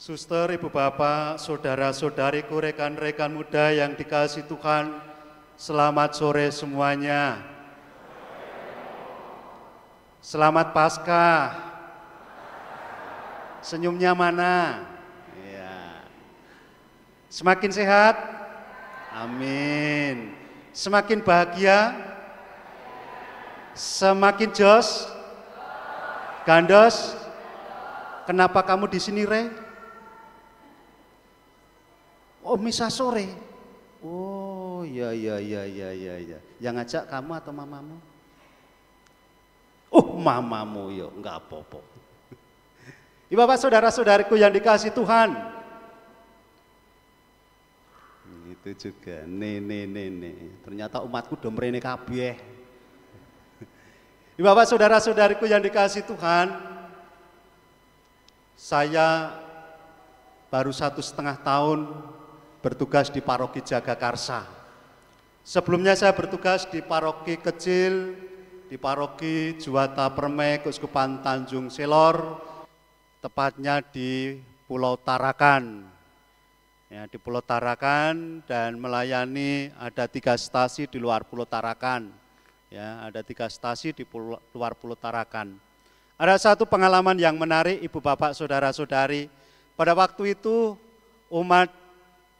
Suster, ibu bapak, saudara-saudariku, rekan-rekan muda yang dikasihi Tuhan, selamat sore semuanya. Selamat Paskah. Senyumnya mana? Ya. Semakin sehat? Amin. Semakin bahagia? Semakin jos? Gandos? Kenapa kamu di sini, Re? Oh, misa sore. Oh, ya. Yang ngajak kamu atau mamamu? Oh, mamamu, ya, enggak apa-apa. Ibu bapak saudara-saudariku yang dikasihi Tuhan. Itu juga, ternyata umatku udah merene kabeh. Ibu bapak saudara-saudariku yang dikasihi Tuhan, saya baru 1,5 tahun bertugas di Paroki Jagakarsa. Sebelumnya saya bertugas di paroki kecil, di Paroki Juwata Permai, Keuskupan Tanjung Selor, tepatnya di Pulau Tarakan. Ya, di Pulau Tarakan, dan melayani ada 3 stasi di luar Pulau Tarakan. Ya, ada 3 stasi di luar Pulau Tarakan. Ada satu pengalaman yang menarik, ibu bapak saudara-saudari. Pada waktu itu umat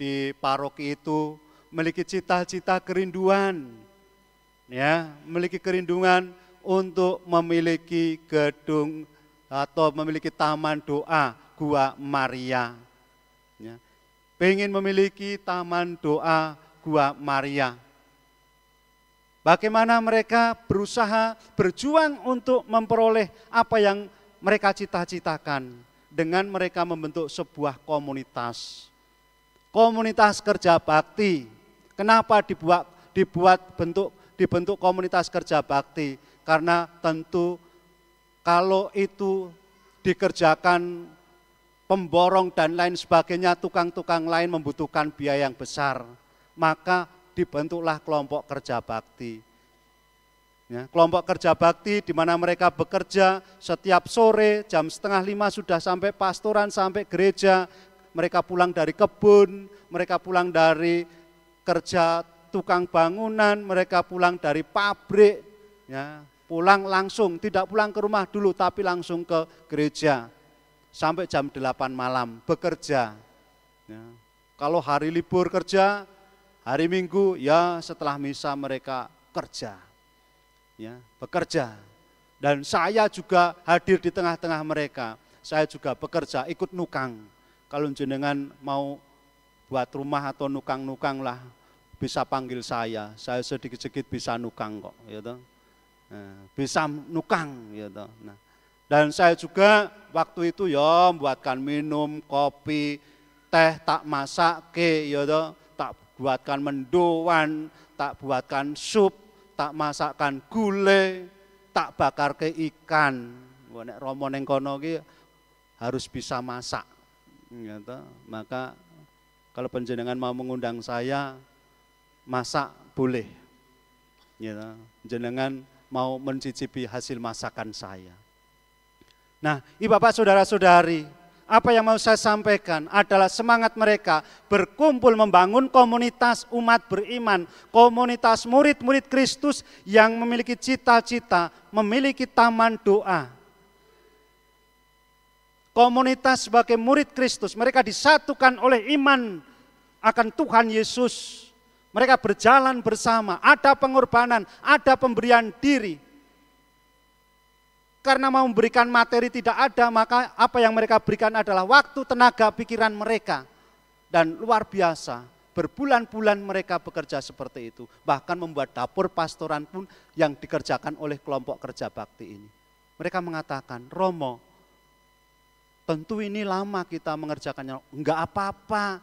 di paroki itu memiliki cita-cita kerinduan, ya, memiliki kerinduan untuk memiliki gedung atau memiliki taman doa Gua Maria. Ya. Pengen memiliki taman doa Gua Maria. Bagaimana mereka berusaha berjuang untuk memperoleh apa yang mereka cita-citakan dengan mereka membentuk sebuah komunitas. Komunitas kerja bakti. Kenapa dibentuk komunitas kerja bakti? Karena tentu kalau itu dikerjakan pemborong dan lain sebagainya, tukang-tukang lain membutuhkan biaya yang besar, maka dibentuklah kelompok kerja bakti. Ya, kelompok kerja bakti di mana mereka bekerja setiap sore jam 4:30 sudah sampai pastoran, sampai gereja. Mereka pulang dari kebun, mereka pulang dari kerja tukang bangunan, mereka pulang dari pabrik, ya, pulang langsung, tidak pulang ke rumah dulu tapi langsung ke gereja. Sampai jam 8 malam bekerja. Ya. Kalau hari libur kerja, hari Minggu ya setelah misa mereka kerja. Ya, bekerja. Dan saya juga hadir di tengah-tengah mereka. Saya juga bekerja, ikut nukang. Kalau jenengan mau buat rumah atau nukang-nukang lah, bisa panggil saya sedikit-sedikit bisa nukang kok, gitu. Nah, bisa nukang, gitu. Nah, dan saya juga waktu itu ya buatkan minum, kopi, teh tak masak gitu, tak buatkan mendoan, tak buatkan sup, tak masakkan gulai, tak bakar ke ikan. Nek romo neng kono ki harus bisa masak. Gitu. Maka kalau panjenengan mau mengundang saya, masak boleh. Gitu. Jenengan mau mencicipi hasil masakan saya. Nah, ibu bapak saudara-saudari, apa yang mau saya sampaikan adalah semangat mereka berkumpul membangun komunitas umat beriman, komunitas murid-murid Kristus yang memiliki cita-cita, memiliki taman doa. Komunitas sebagai murid Kristus, mereka disatukan oleh iman akan Tuhan Yesus. Mereka berjalan bersama, ada pengorbanan, ada pemberian diri. Karena mau memberikan materi tidak ada, maka apa yang mereka berikan adalah waktu, tenaga, pikiran mereka. Dan luar biasa, berbulan-bulan mereka bekerja seperti itu. Bahkan membuat dapur pastoran pun yang dikerjakan oleh kelompok kerja bakti ini. Mereka mengatakan, Romo, tentu ini lama kita mengerjakannya, enggak apa-apa,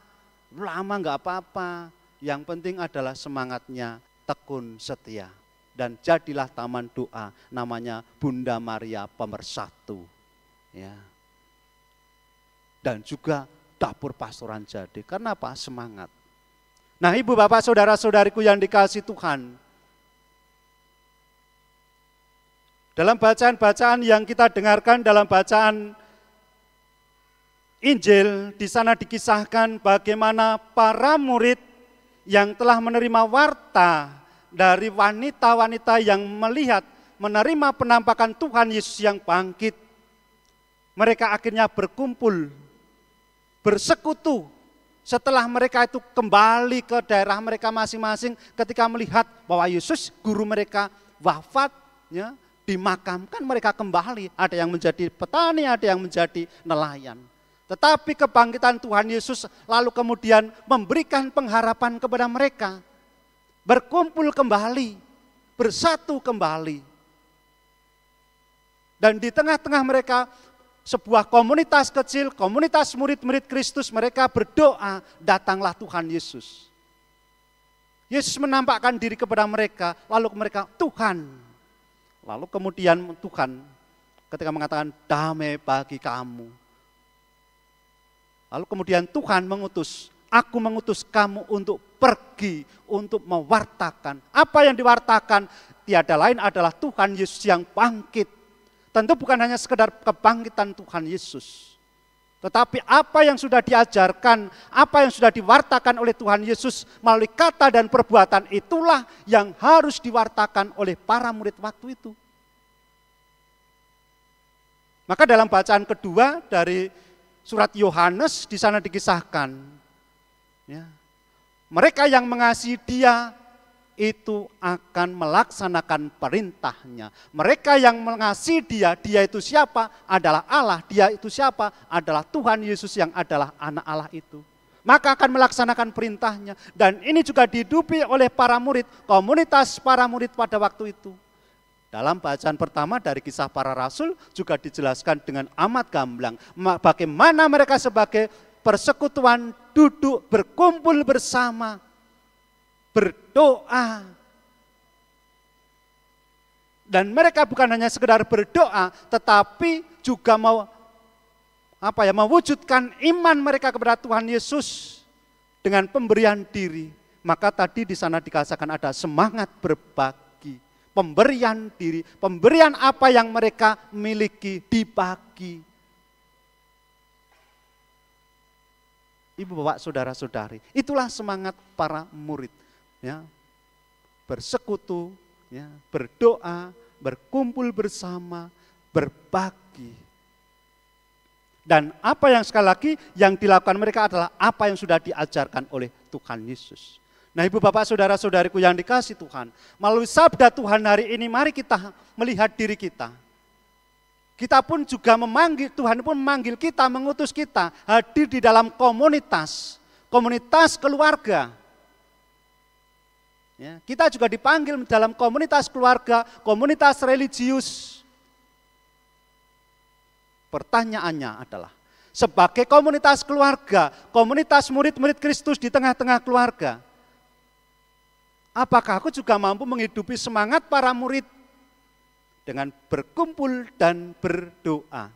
lama enggak apa-apa. Yang penting adalah semangatnya, tekun setia. Dan jadilah taman doa, namanya Bunda Maria Pemersatu. Ya. Dan juga dapur pastoran jadi, karena apa? Semangat. Nah, ibu bapak saudara-saudariku yang dikasihi Tuhan, dalam bacaan-bacaan yang kita dengarkan dalam bacaan Injil di sana dikisahkan bagaimana para murid yang telah menerima warta dari wanita-wanita yang melihat, menerima penampakan Tuhan Yesus yang bangkit. Mereka akhirnya berkumpul, bersekutu setelah mereka itu kembali ke daerah mereka masing-masing ketika melihat bahwa Yesus guru mereka wafat, ya, dimakamkan, mereka kembali. Ada yang menjadi petani, ada yang menjadi nelayan. Tetapi kebangkitan Tuhan Yesus lalu kemudian memberikan pengharapan kepada mereka. Berkumpul kembali, bersatu kembali. Dan di tengah-tengah mereka sebuah komunitas kecil, komunitas murid-murid Kristus, mereka berdoa, datanglah Tuhan Yesus. Yesus menampakkan diri kepada mereka, lalu mereka, Tuhan. Lalu kemudian Tuhan ketika mengatakan damai bagi kamu. Lalu kemudian Tuhan mengutus, aku mengutus kamu untuk pergi, untuk mewartakan. Apa yang diwartakan? Tiada lain adalah Tuhan Yesus yang bangkit. Tentu bukan hanya sekedar kebangkitan Tuhan Yesus. Tetapi apa yang sudah diajarkan, apa yang sudah diwartakan oleh Tuhan Yesus melalui kata dan perbuatan, itulah yang harus diwartakan oleh para murid waktu itu. Maka dalam bacaan kedua dari surat Yohanes di sana dikisahkan, ya, mereka yang mengasihi Dia itu akan melaksanakan perintahnya. Mereka yang mengasihi Dia, Dia itu siapa? Adalah Allah. Dia itu siapa? Adalah Tuhan Yesus yang adalah anak Allah itu. Maka akan melaksanakan perintahnya. Dan ini juga dihidupi oleh para murid, komunitas para murid pada waktu itu. Dalam bacaan pertama dari Kisah Para Rasul juga dijelaskan dengan amat gamblang bagaimana mereka sebagai persekutuan duduk berkumpul bersama, berdoa. Dan mereka bukan hanya sekedar berdoa, tetapi juga mewujudkan iman mereka kepada Tuhan Yesus dengan pemberian diri. Maka tadi di sana dikatakan ada semangat berbagi. Pemberian diri, pemberian apa yang mereka miliki dibagi. Ibu bapak saudara-saudari, itulah semangat para murid, ya, bersekutu, ya, berdoa, berkumpul bersama, berbagi. Dan apa yang sekali lagi yang dilakukan mereka adalah apa yang sudah diajarkan oleh Tuhan Yesus. Nah, ibu bapak saudara-saudariku yang dikasih Tuhan, melalui sabda Tuhan hari ini mari kita melihat diri kita. Kita pun juga memanggil, Tuhan pun memanggil kita, mengutus kita hadir di dalam komunitas keluarga. Ya, kita juga dipanggil dalam komunitas keluarga, komunitas religius. Pertanyaannya adalah, sebagai komunitas keluarga, komunitas murid-murid Kristus di tengah-tengah keluarga, apakah aku juga mampu menghidupi semangat para murid dengan berkumpul dan berdoa?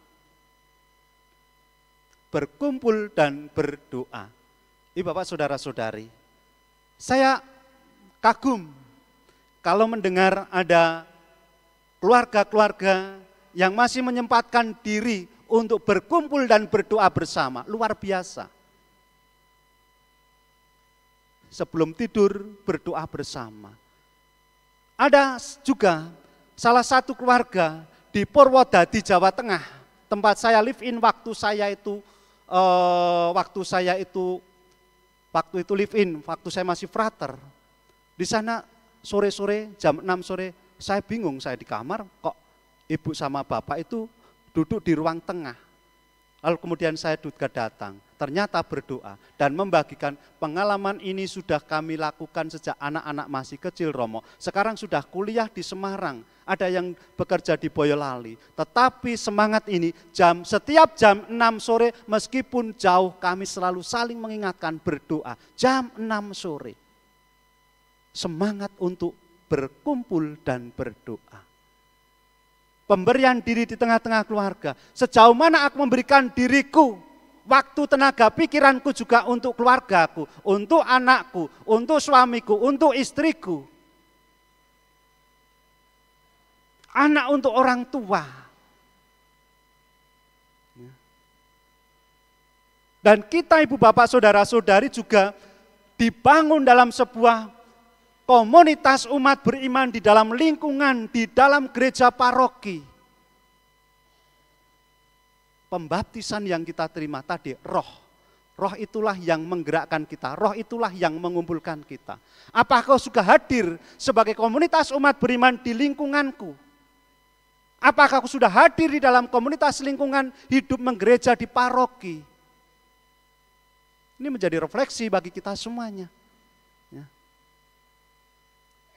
Berkumpul dan berdoa. Ibu bapak saudara-saudari, saya kagum kalau mendengar ada keluarga-keluarga yang masih menyempatkan diri untuk berkumpul dan berdoa bersama. Luar biasa. Sebelum tidur berdoa bersama. Ada juga salah satu keluarga di Purwodadi, Jawa Tengah, tempat saya live in waktu live in, waktu saya masih frater. Di sana sore-sore jam 6 sore saya bingung, saya di kamar kok ibu sama bapak itu duduk di ruang tengah. Lalu kemudian saya juga datang, ternyata berdoa dan membagikan pengalaman ini sudah kami lakukan sejak anak-anak masih kecil Romo. Sekarang sudah kuliah di Semarang, ada yang bekerja di Boyolali. Tetapi semangat ini setiap jam 6 sore meskipun jauh kami selalu saling mengingatkan berdoa. Jam 6 sore. Semangat untuk berkumpul dan berdoa. Pemberian diri di tengah-tengah keluarga. Sejauh mana aku memberikan diriku, waktu, tenaga, pikiranku juga untuk keluargaku, untuk anakku, untuk suamiku, untuk istriku. Anak untuk orang tua. Dan kita ibu bapak saudara-saudari juga dibangun dalam sebuah komunitas umat beriman di dalam lingkungan, di dalam gereja paroki. Pembaptisan yang kita terima tadi, roh itulah yang menggerakkan kita, roh itulah yang mengumpulkan kita. Apakah kau sudah hadir sebagai komunitas umat beriman di lingkunganku? Apakah kau sudah hadir di dalam komunitas lingkungan hidup menggereja di paroki? Ini menjadi refleksi bagi kita semuanya. Ya.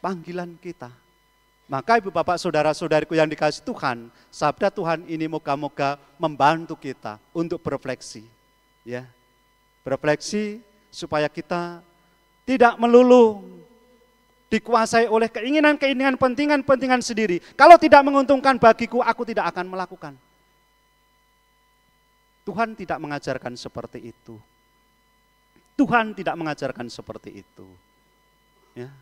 Panggilan kita. Maka ibu bapak saudara-saudariku yang dikasihi Tuhan, sabda Tuhan ini moga-moga membantu kita untuk berefleksi. Ya. Berefleksi supaya kita tidak melulu dikuasai oleh keinginan-keinginan, pentingan-pentingan sendiri. Kalau tidak menguntungkan bagiku, aku tidak akan melakukan. Tuhan tidak mengajarkan seperti itu. Tuhan tidak mengajarkan seperti itu. Ya.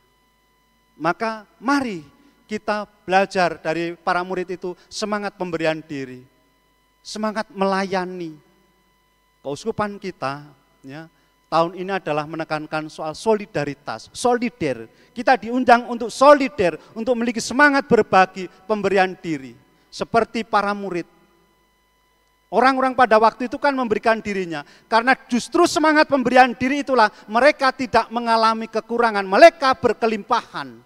Maka mari kita belajar dari para murid itu semangat pemberian diri, semangat melayani. Keuskupan kita ya, tahun ini adalah menekankan soal solidaritas, solider. Kita diundang untuk solider, untuk memiliki semangat berbagi pemberian diri. Seperti para murid. Orang-orang pada waktu itu kan memberikan dirinya. Karena justru semangat pemberian diri itulah mereka tidak mengalami kekurangan. Mereka berkelimpahan.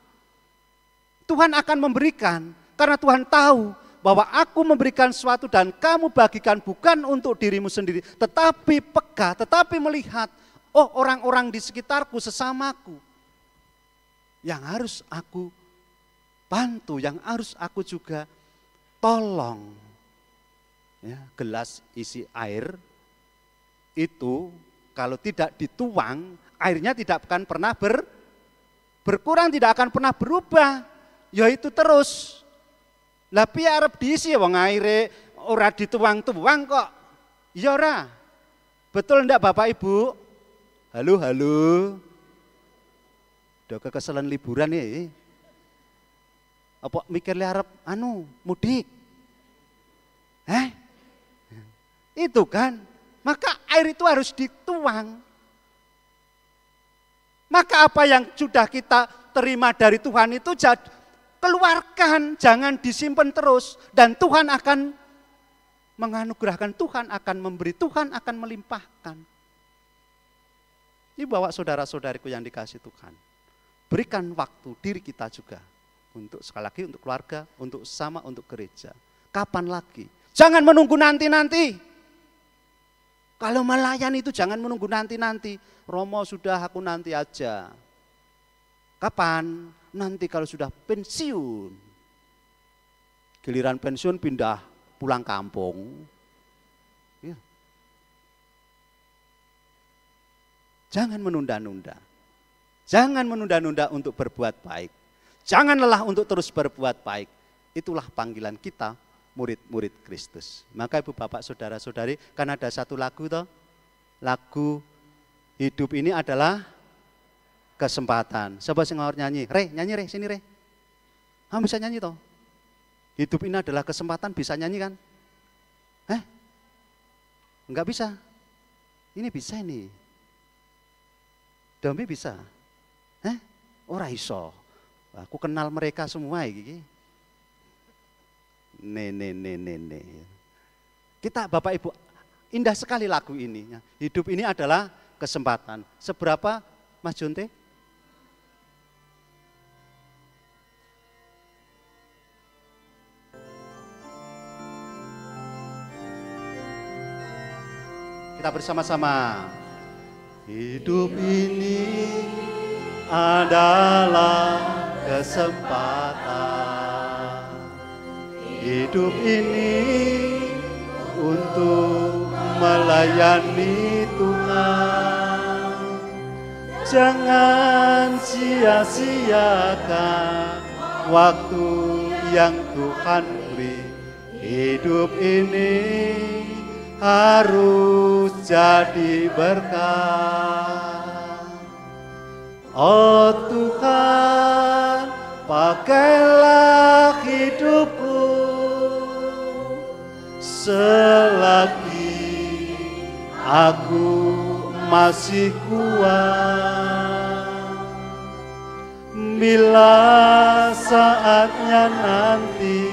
Tuhan akan memberikan. Karena Tuhan tahu bahwa aku memberikan sesuatu dan kamu bagikan bukan untuk dirimu sendiri. Tetapi peka, tetapi melihat. Oh, orang-orang di sekitarku, sesamaku. Yang harus aku bantu, yang harus aku juga tolong. Ya, gelas isi air itu kalau tidak dituang, airnya tidak akan pernah berkurang, tidak akan pernah berubah. Yaitu terus. Lah piye arep diisi wong aire ora dituang-tuang kok. Ya ora. Betul ndak Bapak Ibu? Halo. Udah kekeselan liburan ya. Apa mikir arep mudik? Itu kan, maka air itu harus dituang. Maka apa yang sudah kita terima dari Tuhan itu keluarkan, jangan disimpan terus. Dan Tuhan akan menganugerahkan, Tuhan akan memberi, Tuhan akan melimpahkan. Ini bawa saudara-saudariku yang dikasihi Tuhan. Berikan waktu diri kita juga. Untuk sekali lagi untuk keluarga, untuk sama, untuk gereja. Kapan lagi? Jangan menunggu nanti-nanti. Kalau melayani itu jangan menunggu nanti-nanti. Romo sudah, aku nanti aja. Kapan? Nanti kalau sudah pensiun. Giliran pensiun pindah pulang kampung. Ya. Jangan menunda-nunda. Jangan menunda-nunda untuk berbuat baik. Jangan lelah untuk terus berbuat baik. Itulah panggilan kita. Murid-murid Kristus. Maka ibu bapak saudara-saudari, kan ada satu lagu toh. Lagu hidup ini adalah kesempatan. Coba sing nyanyi. Nyanyi Re, sini Re. Kamu bisa nyanyi toh? Hidup ini adalah kesempatan, bisa nyanyi kan? Enggak bisa. Ini bisa ini. Domi bisa. Ora iso. Aku kenal mereka semua iki. Kita Bapak Ibu, indah sekali lagu ini. Hidup ini adalah kesempatan. Seberapa Mas Jonte? Kita bersama-sama. Hidup ini adalah kesempatan. Hidup ini untuk melayani Tuhan. Jangan sia-siakan waktu yang Tuhan beri. Hidup ini harus jadi berkat. Oh Tuhan, pakailah hidupku selagi aku masih kuat. Bila saatnya nanti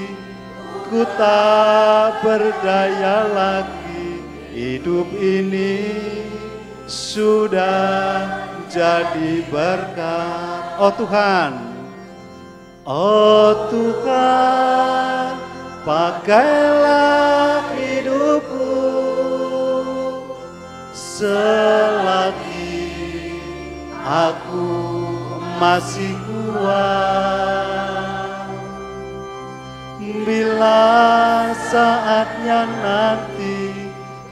ku tak berdaya lagi, hidup ini sudah jadi berkat. Oh Tuhan, oh Tuhan, pakailah hidupku selagi aku masih kuat. Bila saatnya nanti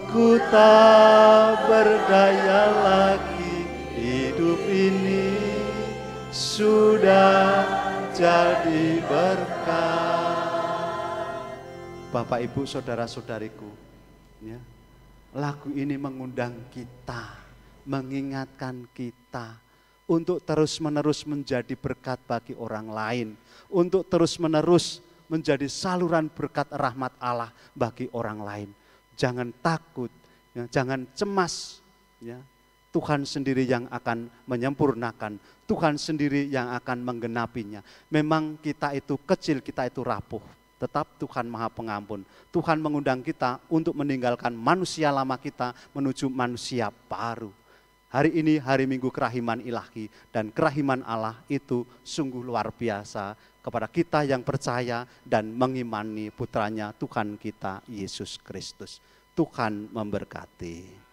ku tak berdaya lagi, hidup ini sudah jadi berkat. Bapak, Ibu, saudara-saudariku, ya, lagu ini mengundang kita, mengingatkan kita untuk terus-menerus menjadi berkat bagi orang lain, untuk terus-menerus menjadi saluran berkat rahmat Allah bagi orang lain. Jangan takut, ya, jangan cemas, ya. Tuhan sendiri yang akan menyempurnakan, Tuhan sendiri yang akan menggenapinya. Memang kita itu kecil, kita itu rapuh, tetap Tuhan Maha Pengampun. Tuhan mengundang kita untuk meninggalkan manusia lama kita menuju manusia baru. Hari ini hari Minggu Kerahiman Ilahi, dan kerahiman Allah itu sungguh luar biasa kepada kita yang percaya dan mengimani putranya Tuhan kita Yesus Kristus. Tuhan memberkati.